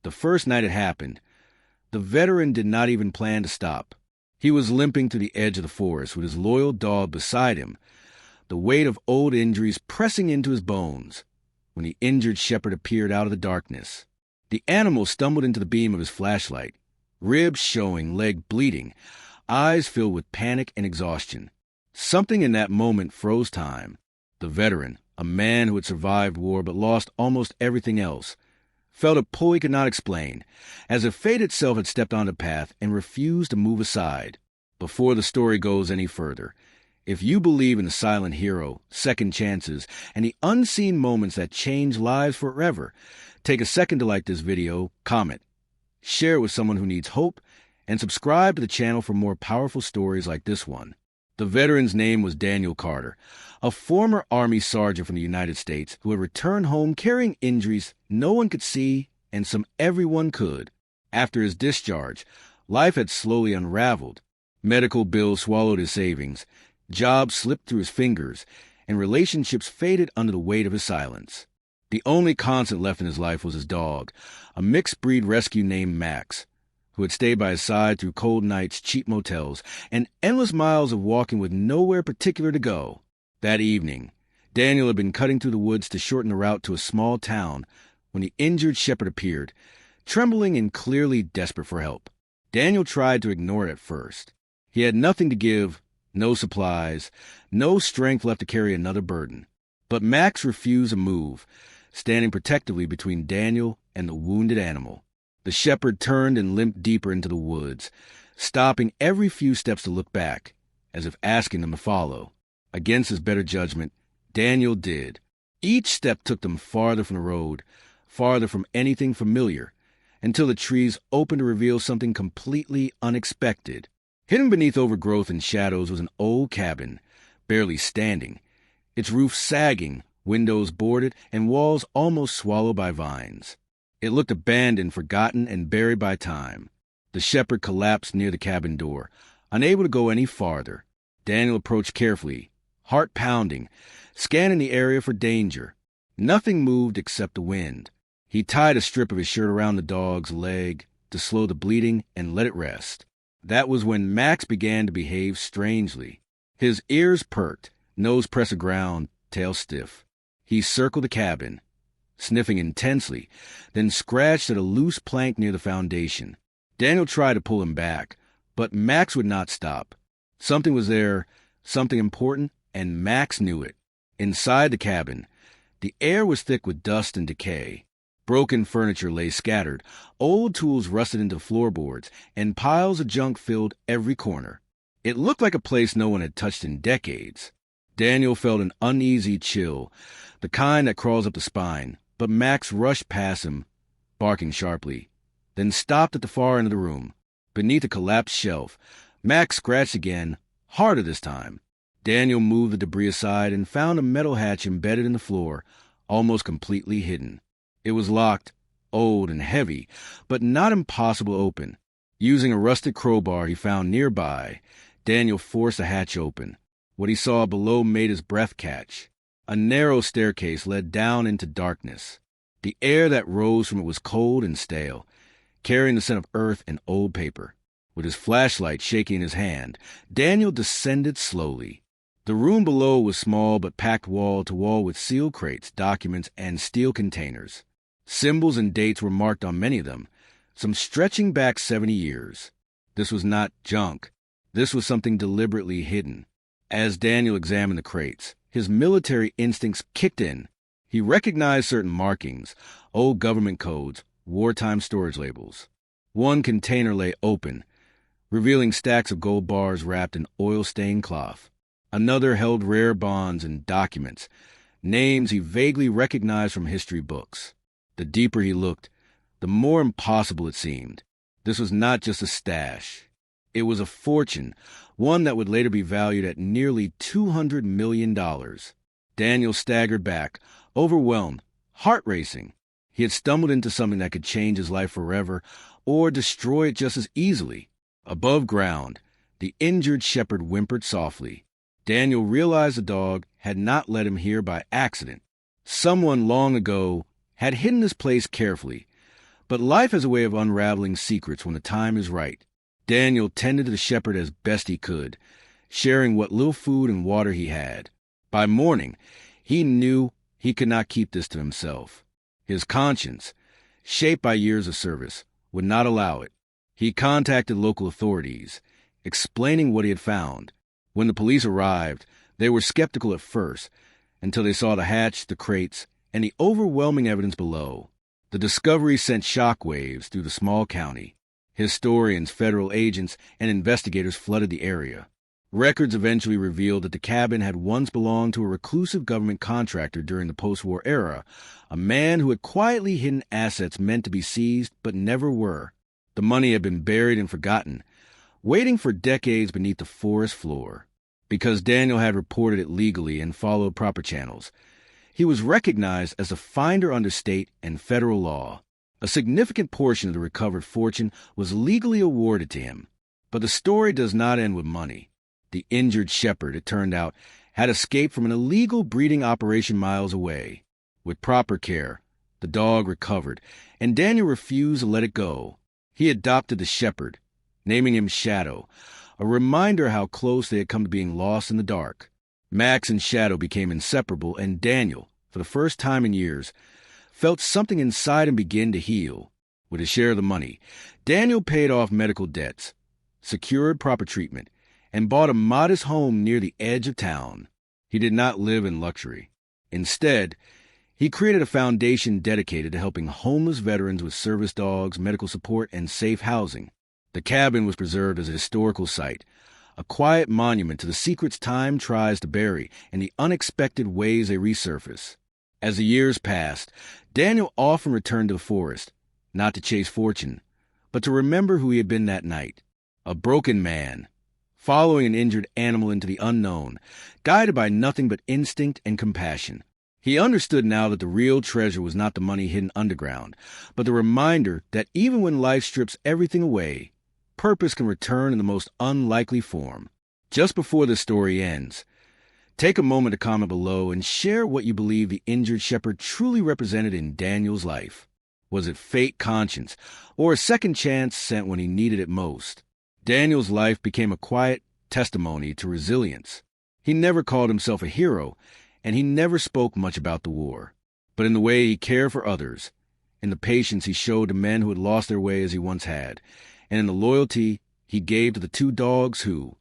The first night it happened, the veteran did not even plan to stop. He was limping to the edge of the forest with his loyal dog beside him, the weight of old injuries pressing into his bones, when the injured shepherd appeared out of the darkness. The animal stumbled into the beam of his flashlight, ribs showing, leg bleeding, eyes filled with panic and exhaustion. Something in that moment froze time. The veteran, a man who had survived war but lost almost everything else, felt a pull he could not explain, as if fate itself had stepped on the path and refused to move aside. Before the story goes any further, if you believe in the silent hero, second chances, and the unseen moments that change lives forever, take a second to like this video, comment, share it with someone who needs hope, and subscribe to the channel for more powerful stories like this one. The veteran's name was Daniel Carter, a former Army sergeant from the United States who had returned home carrying injuries no one could see and some everyone could. After his discharge, life had slowly unraveled. Medical bills swallowed his savings, jobs slipped through his fingers, and relationships faded under the weight of his silence. The only constant left in his life was his dog, a mixed-breed rescue named Max, who had stayed by his side through cold nights, cheap motels, and endless miles of walking with nowhere particular to go. That evening, Daniel had been cutting through the woods to shorten the route to a small town when the injured shepherd appeared, trembling and clearly desperate for help. Daniel tried to ignore it at first. He had nothing to give, no supplies, no strength left to carry another burden. But Max refused to move, standing protectively between Daniel and the wounded animal. The shepherd turned and limped deeper into the woods, stopping every few steps to look back, as if asking them to follow. Against his better judgment, Daniel did. Each step took them farther from the road, farther from anything familiar, until the trees opened to reveal something completely unexpected. Hidden beneath overgrowth and shadows was an old cabin, barely standing, its roof sagging, windows boarded, and walls almost swallowed by vines. It looked abandoned, forgotten, and buried by time. The shepherd collapsed near the cabin door, unable to go any farther. Daniel approached carefully, heart pounding, scanning the area for danger. Nothing moved except the wind. He tied a strip of his shirt around the dog's leg to slow the bleeding and let it rest. That was when Max began to behave strangely. His ears perked, nose pressed to ground, tail stiff. He circled the cabin, sniffing intensely, then scratched at a loose plank near the foundation. Daniel tried to pull him back, but Max would not stop. Something was there, something important, and Max knew it. Inside the cabin, the air was thick with dust and decay. Broken furniture lay scattered, old tools rusted into floorboards, and piles of junk filled every corner. It looked like a place no one had touched in decades. Daniel felt an uneasy chill, the kind that crawls up the spine, but Max rushed past him, barking sharply, then stopped at the far end of the room. Beneath a collapsed shelf, Max scratched again, harder this time. Daniel moved the debris aside and found a metal hatch embedded in the floor, almost completely hidden. It was locked, old and heavy, but not impossible to open. Using a rusted crowbar he found nearby, Daniel forced the hatch open. What he saw below made his breath catch. A narrow staircase led down into darkness. The air that rose from it was cold and stale, carrying the scent of earth and old paper. With his flashlight shaking in his hand, Daniel descended slowly. The room below was small but packed wall to wall with sealed crates, documents, and steel containers. Symbols and dates were marked on many of them, some stretching back 70 years. This was not junk. This was something deliberately hidden. As Daniel examined the crates, his military instincts kicked in. He recognized certain markings, old government codes, wartime storage labels. One container lay open, revealing stacks of gold bars wrapped in oil-stained cloth. Another held rare bonds and documents, names he vaguely recognized from history books. The deeper he looked, the more impossible it seemed. This was not just a stash. It was a fortune, one that would later be valued at nearly $200 million. Daniel staggered back, overwhelmed, heart racing. He had stumbled into something that could change his life forever or destroy it just as easily. Above ground, the injured shepherd whimpered softly. Daniel realized the dog had not led him here by accident. Someone long ago had hidden this place carefully, But life has a way of unraveling secrets when the time is right. Daniel tended to the shepherd as best he could, sharing what little food and water he had. By morning, he knew he could not keep this to himself. His conscience, shaped by years of service, would not allow it. He contacted local authorities, explaining what he had found. When the police arrived, they were skeptical at first, until they saw the hatch, the crates, and the overwhelming evidence below. The discovery sent shockwaves through the small county. Historians, federal agents, and investigators flooded the area. Records eventually revealed that the cabin had once belonged to a reclusive government contractor during the post-war era, a man who had quietly hidden assets meant to be seized but never were. The money had been buried and forgotten, waiting for decades beneath the forest floor. Because Daniel had reported it legally and followed proper channels, he was recognized as a finder under state and federal law. A significant portion of the recovered fortune was legally awarded to him. But the story does not end with money. The injured shepherd, it turned out, had escaped from an illegal breeding operation miles away. With proper care, the dog recovered, and Daniel refused to let it go. He adopted the shepherd, naming him Shadow, a reminder how close they had come to being lost in the dark. Max and Shadow became inseparable, and Daniel, for the first time in years, felt something inside him begin to heal. With his share of the money, Daniel paid off medical debts, secured proper treatment, and bought a modest home near the edge of town. He did not live in luxury. Instead, he created a foundation dedicated to helping homeless veterans with service dogs, medical support, and safe housing. The cabin was preserved as a historical site, a quiet monument to the secrets time tries to bury and the unexpected ways they resurface. As the years passed, Daniel often returned to the forest, not to chase fortune, but to remember who he had been that night. A broken man, following an injured animal into the unknown, guided by nothing but instinct and compassion. He understood now that the real treasure was not the money hidden underground, but the reminder that even when life strips everything away, purpose can return in the most unlikely form. Just before this story ends, take a moment to comment below and share what you believe the injured shepherd truly represented in Daniel's life. Was it fate, conscience, or a second chance sent when he needed it most? Daniel's life became a quiet testimony to resilience. He never called himself a hero, and he never spoke much about the war. But in the way he cared for others, in the patience he showed to men who had lost their way as he once had, and in the loyalty he gave to the two dogs who,